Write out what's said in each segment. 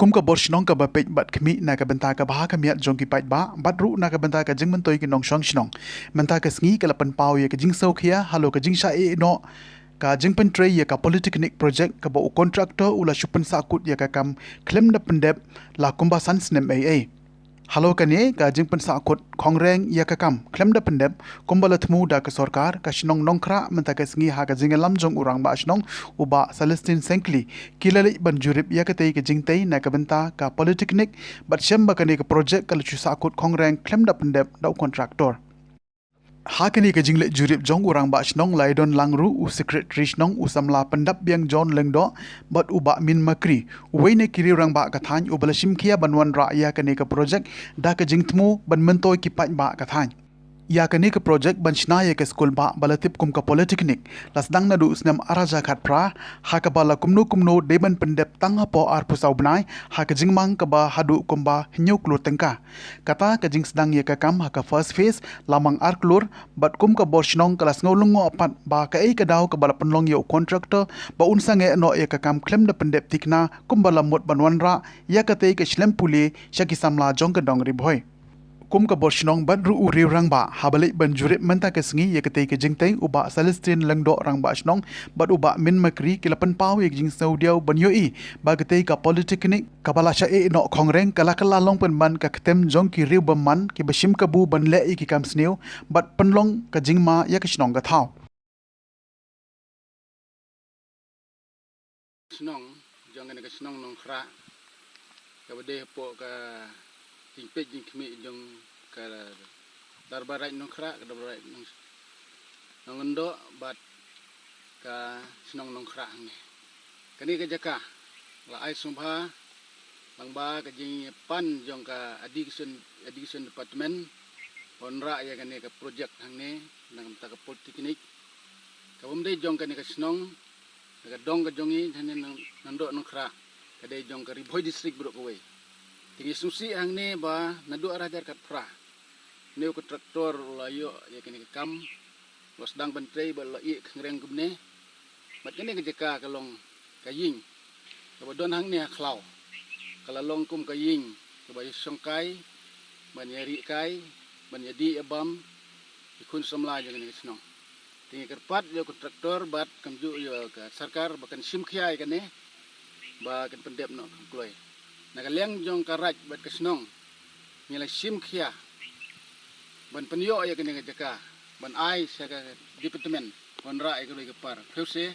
kum ka borshnong ka bapej bat khmi na ka benta ka baha ka miat jong ki pait ba bat ru na ka benta ka jing mentoi ki nong shong shnong menta ka sngi ka lapan pau ye ka jing sau khia halo ka jing sha e no ka jing pen tre ye ka polytechnic project ka bo contractor ula shupen sakut ye ka kam klem na pendep la kumba sans nem ai halo kani ka jing pen sakut kongreng ye ka kam klem da pendep kumbala thmu da ka sarkar ka shnong nongkra menta ka sngi ha ka jing lam jong urang ba shnong uba celestine senkli kilali ban jurip ye ka tei ka jing tei na ka benta ka polytechnic bat shamba kani ka project ka lu sakut kongreng klem da pendep da contractor Hakani ka jingle jurip jong urang ba shnong laidon langru u secretary shnong u samla pendap biang John lengdo bat u ba min makri weine kiri urang ba ka thany u balashim khia banwan ra ya kani ka project da ka jingtmu ban mentoi ki pa ba ka thany ya kani ka project ban shna ye ka school ba balatip kum ka polytechnic lasdang na du usnam araja khat pra ha ka bala kumno deban pendep tanga po ar pusau bnai ha ka jingmang ka ba hadu kumba hinyo klur tengka kata ka jing sedang ye ka kam ha ka first phase lamang ar klur bat kum ka borshnong kelas ngolungo apat ba ka ei ka daw ka bala penlong ye contractor ba unsange no ye ka kam klem da pendep tikna kum bala mot banwan ra ya ka te ka shlem puli shaki samla jong ka dong ri boy kum ka borshnong ban ru uri rang ba habale ban jurip menta ka sngi ye ka tei ka jingtei uba celestine lengdo rang ba shnong bat uba min makri kilapan pau ye jing saudiau ban yo I ba ka tei ka polytechnic ka bala sha e no kongreng kala kala long pen man ka ktem jong ki riu ban man ki bashim ka bu ban le I ki kam sneu bat penlong ka jingma ye ka shnong ka thau Senang, jangan nak senang nong khra. Kabade po ka tingpej jing kmi jong ka darbarai nong khra, ka darbarai nong endo bat ka senang nong khra ni. Kani ka jaka la ai sumpha lang ba ka jing pan jong ka addiction department onra ya kani ka project hang ni nang ta ka polytechnic. Ka bumdei jong kani ka senang ka dong ka jongi thane nando nong khra kade jong ka ribhoi district bro ko we tingi susi ang ne ba nadu arajar kat pra neu ko traktor la yo ya kini kam los dang bantrei ba la I khngreng gumne mat kini ka jeka ka long ka ying ka bodon hang ne khlau kala long kum ka ying ka ba songkai ban yari kai ban yadi abam ikun samla ja kini snong tingi kerpat yo kontraktor bat kamju yo ka sarkar bakan sim khiai kan ne ba kan pendep no kloi nagaleng jong karaj bat kasnong ngila sim khia ban penyo ya kan ne jaka ban ai sa ka department on ra ai ka par phuse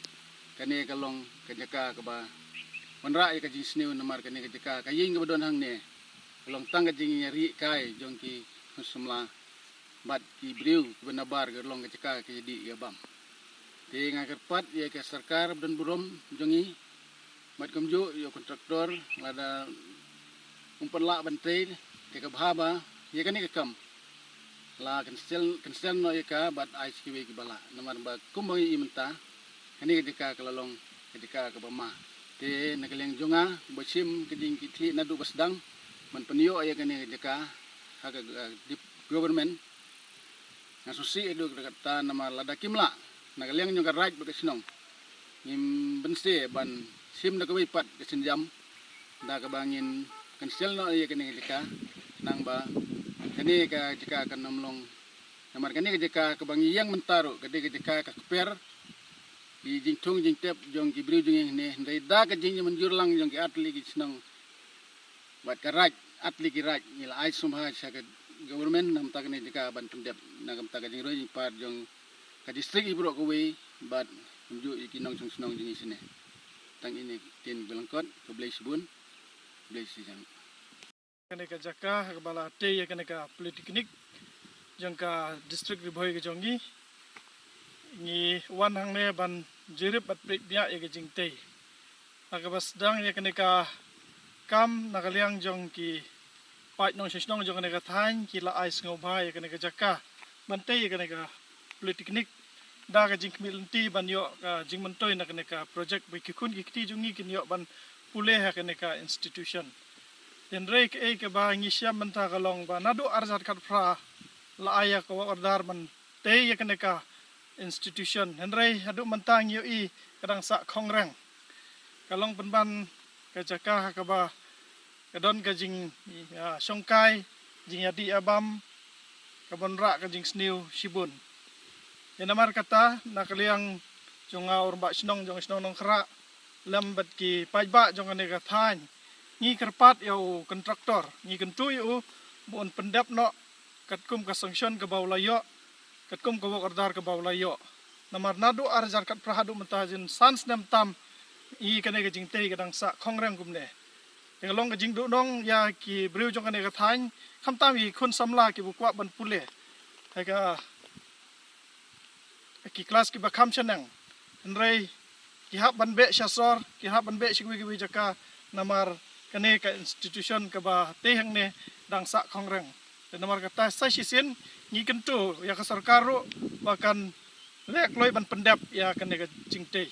kan ne kalong ka jaka ka ba on ra ai ka jing sneu namar kan ne ka jaka ka ying ka bodon hang ne kalong tang ka jing ri kai jong ki husumla bat ki briu benabar ke long keceka ke jadi ya bam te ngakerpat ya ke sarkar dan burom jongi mat kamju yo kontraktor lada umperla bantai ke ka bahaba ya kan ke kam la cancel no ya ka bat ICW ki bala namar ba kumbai imenta kani keceka ke long keceka ke bama te nakaleng jonga bosim ke jing ki nadu basdang man penyo ya kan keceka ha government ngasusi edu kata nama lada kimla nagaleng nyong karaj bakasinong ngim bense ban sim na kawai pat kasinjam da kabangin kansel no ye kene jeka nang ba kene ka jeka kan namlong namar kene ka jeka kabangi yang mentaro kade ka jeka ka per di jingtung jingtep jong ki briu jing ne ndai da ka jing menjur lang jong ki atli ki sinong bat karaj atli ki raj ngila ai sumha sa ka government nam tak ne jika ban pendep nagam tak jing roi par jong ka district ibro ko we bat ju ikinong snong jing sine tang ini tin belangkot ko blaze bun blaze jang kene ka jaka ka bala te ya kene ka polytechnic jong ka district ribhoi ka jongi ni wan hang ne ban jirip bat prik dia ya ka jing te aga basdang ya kene ka kam nagaliang jong ki pai nong shnong jong ne ka thain ki la ais ngau bhai ka ne ka jaka ban te ka ne ka polytechnic da ka jing milti ban yo ka jing mantoi na ka ne ka project bi ki kun ki ti jungi kin yo ban pule ha ka ne ka institution den rek e ka ba ngi syam menta ka long ba nadu arzat kat fra la aya ka ordar ban te ya ka ne ka institution henrei hadu mentang yo I kadang sa kongrang kalong penban ka jaka ka ba kadon ka jing Songkai jing Yadi Abam kabon ra ka jing Sniu Shibun ya namar kata nakaliang jonga urba snong jong snong nong khra lambat ki pajba jong ane ka than ngi kerpat yo kontraktor ngi kentu yo bon pendap no katkum ka sanction ka baulayo katkum ka ordar ka baulayo namar nadu arjar kat prahadu mentajin sans nem tam i kane ka jing te ka dang sa khongrang kumne yang long ka jing du nong ya ki briu jong ane ka than kham tam i khun samla ki bukwa ban pule hai ka ki kelas ki bakam chanang nrei ki hab ban be syasor ki hab ban be sikwi ki jaka namar kane ka institution ka ba te hang ne dang sa khongrang dan namar kata sai sisin ngi kentu ya ka sarkar ro bahkan lek loi ban pendap ya kane ka jing te